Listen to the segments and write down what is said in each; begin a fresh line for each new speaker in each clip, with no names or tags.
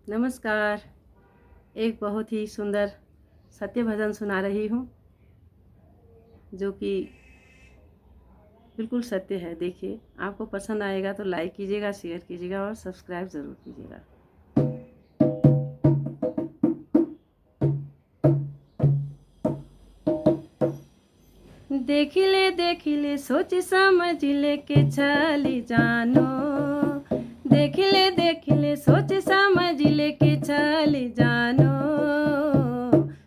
नमस्कार। एक बहुत ही सुंदर सत्य भजन सुना रही हूँ जो कि बिल्कुल सत्य है। देखिए, आपको पसंद आएगा तो लाइक कीजिएगा, शेयर कीजिएगा और सब्सक्राइब ज़रूर कीजिएगा। देखिले सोच समझ लेके चली जानो। देखिले सोच समझ लेके चली जानो।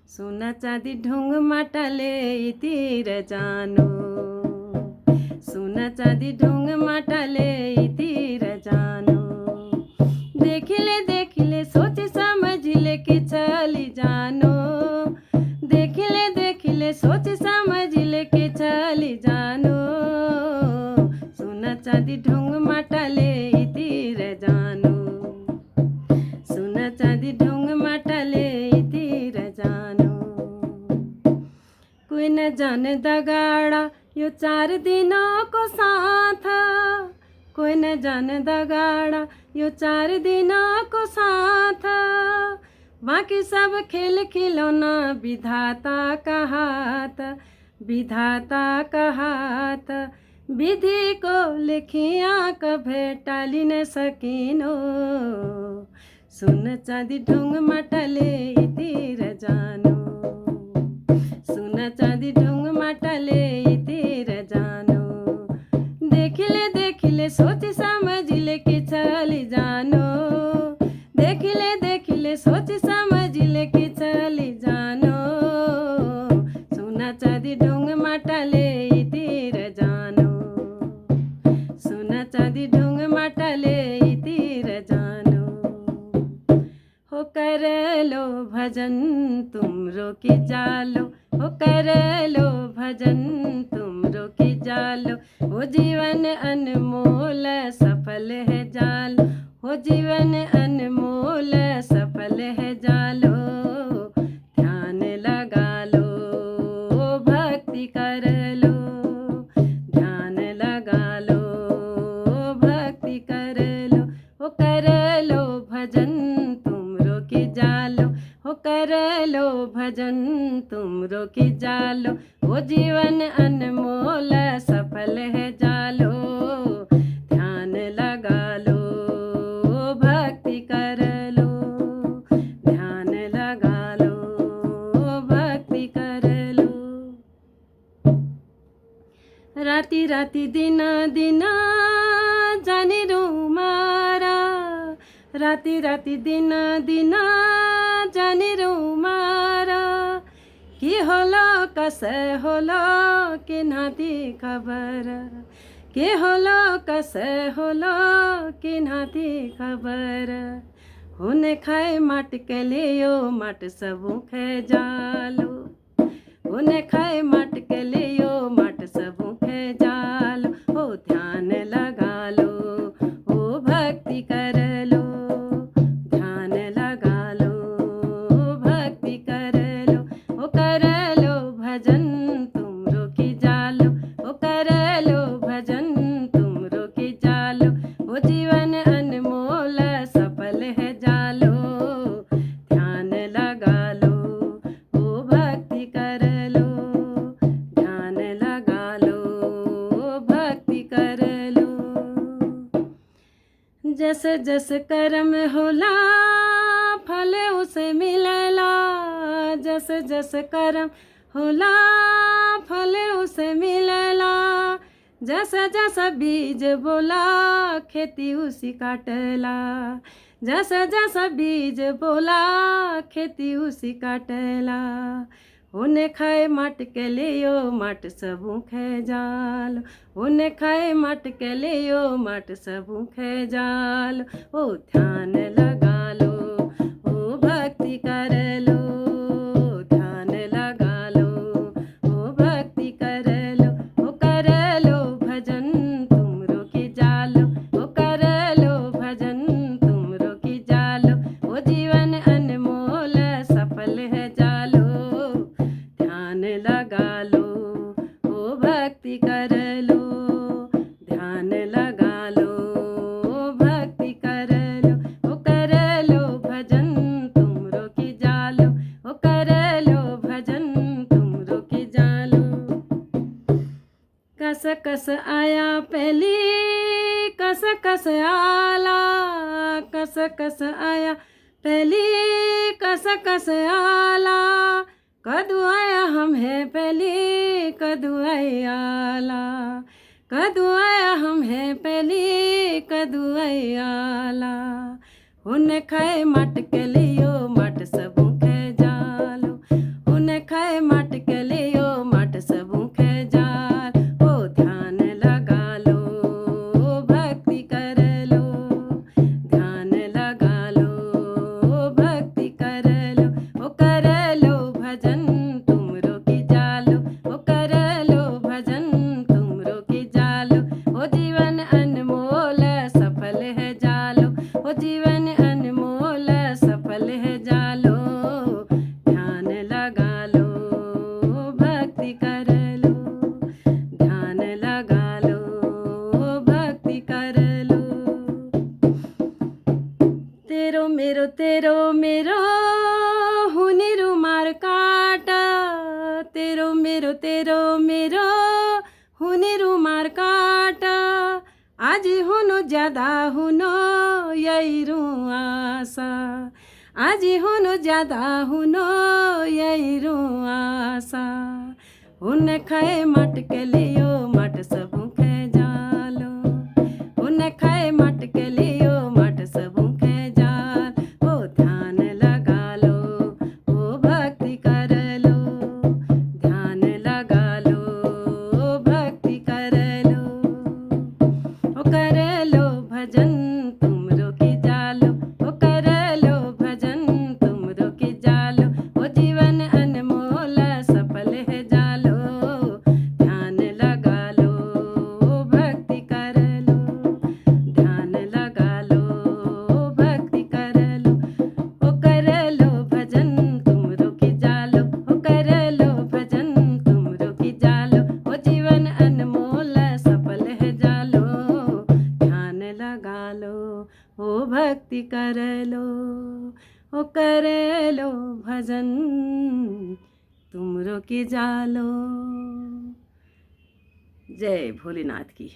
सोना चांदी ढोंग माटा ले तीर जानो। सोना चांदी ढोंग माटा ले तीर जानो। देखिले सोच समझ लेके चली जानो। देखिले सोच समझ लेके चली जानो। सोना चांदी ढोंग माटा ले तीर जानो। सोना चांदी ढोंग माटा ले तीर जानो। कोई न जाने दगाड़ा यो 4 दिनों को साथ। कोई न जाने दगाड़ा यो 4 दिनों को साथ। बाकी सब खेल खिलौना विधाता का हाथ। विधाता का हाथ। विधि को लिखिया कभे टाली न सकीनो। सुन चांदी ढोंग माटा ले तीर जानो। सोना चांदी ढोंग माटा ले तीर जानो। देखिले सोच समझ लेके चली जानो। देखिले सोच समझ लेके चली जानो। सोना चांदी ढोंग माटा ले तीर जानो। सोना चांदी ढोंग माटा ले तीर जानो। हो कर लो भजन तुम रोकी जालो। हो कर लो भजन तुम रोकी जालो। हो जीवन अनमोल सफल है जालो। हो जीवन अनमोल सफल है जालो। ध्यान लगा लो भक्ति कर लो। ध्यान लगा लो भक्ति कर लो। हो कर लो भजन तुम रोकी जालो। हो कर लो भजन तुम रोकी जालो। हो जीवन अनमोल सफल है जालो। ध्यान लगा लो भक्ति कर लो। ध्यान लगा लो भक्ति कर लो। राती राती दिना दिना जाने रो मारा। राती राती दिना दिना जाने रो मारा। কি হলো কাছে হলো কি নাতি খবর। কি হলো কাছে হলো কি নাতি খবর। होने खाए मट के लियो मट सबू खे जालो। होने खाए मट के लियो मट सबू खे जालो। हो ध्यान लगा लो हो भक्ति कर लो। ध्यान लगा लो भक्ति कर लो। हो कर लो भजन तुम रोकी जालो। हो कर लो भजन तुम रोकी जालो। हो जीवन अनमोल सफल है जालो। ध्यान लगा लो हो भक्ति कर लो। ध्यान लगा लो भक्ति कर लो। जस जस कर्म होला फल उसे मिलला। जस जस कर्म होला फल उसे मिलला। जस जस बीज बोला खेती उसी काटला। जस जस बीज बोला खेती उसी काटला। होने खाए मट के लियो मट सबू खे जाल। होने खाए मट के लियो मट सबू खे जाल। ओ ध्यान लगा लो ओ भक्ति कर लो। ध्यान लगा लो ओ भक्ति कर लो। ओ कर लो भजन तुम रोकी जालो। ओ कर लो भजन तुम रोकी जालो। ओ जीवन अनमोल सफल है जालो। ध्यान लगा लो ओ भक्ति कर लो। ध्यान लगा लो भक्ति कर लो। ओ कर कस आया पहली कस कस आला, कस कस आया पहली कस कस आला, कदू आया हम है पहली कदू आला, कदू आया हम है पहली कदू आला। उन खाए मट के लियो मट सबू खे जालो, उन खाए मट के लियो मट सबू खे जाल। ओ ध्यान लगा लो भक्ति कर लो, ध्यान लगा लो भक्ति कर लो, ओ कर लो भजन तुमरो की जालो, ओ कर लो भजन तुमरो की जालो। ओ जीवन अनमोल सफल है जालो, ओ जीवन अनमोल सफल है जालो। ध्यान लगा लो भक्ति कर लो, ध्यान लगा लो भक्ति कर लो। तेरो मेरो हुनिरु मार काटा, तेरो मेरो हुनिरु मार काटा। आज हुनो ज्यादा हुनो यही रू आशा, आज हुनो ज्यादा हुनो यही रू आशा। उन खाए मट के लियो मट सबू खे जालो, उन खाए मट के लियो मट सबू खे जाल। ओ ध्यान लगा लो ओ भक्ति कर लो, ध्यान लगा लो भक्ति कर लो। ओ कर लो भजन तुमरो की जालो, ओ कर लो भजन तुमरो की जालो। ओ जीवन अनमोल सफल है जालो, ध्यान लगा लो भक्ति कर लो, ध्यान लगा लो भक्ति कर लो। ओ कर लो भजन तुमरो की जालो, ओ कर लो भजन तुमरो की जालो। ओ जीवन अनमोल सफल है जालो, ध्यान लगा लो ओ भक्ति कर लो, ओ कर लो भजन तुमरो की जालो। जय भोलेनाथ की।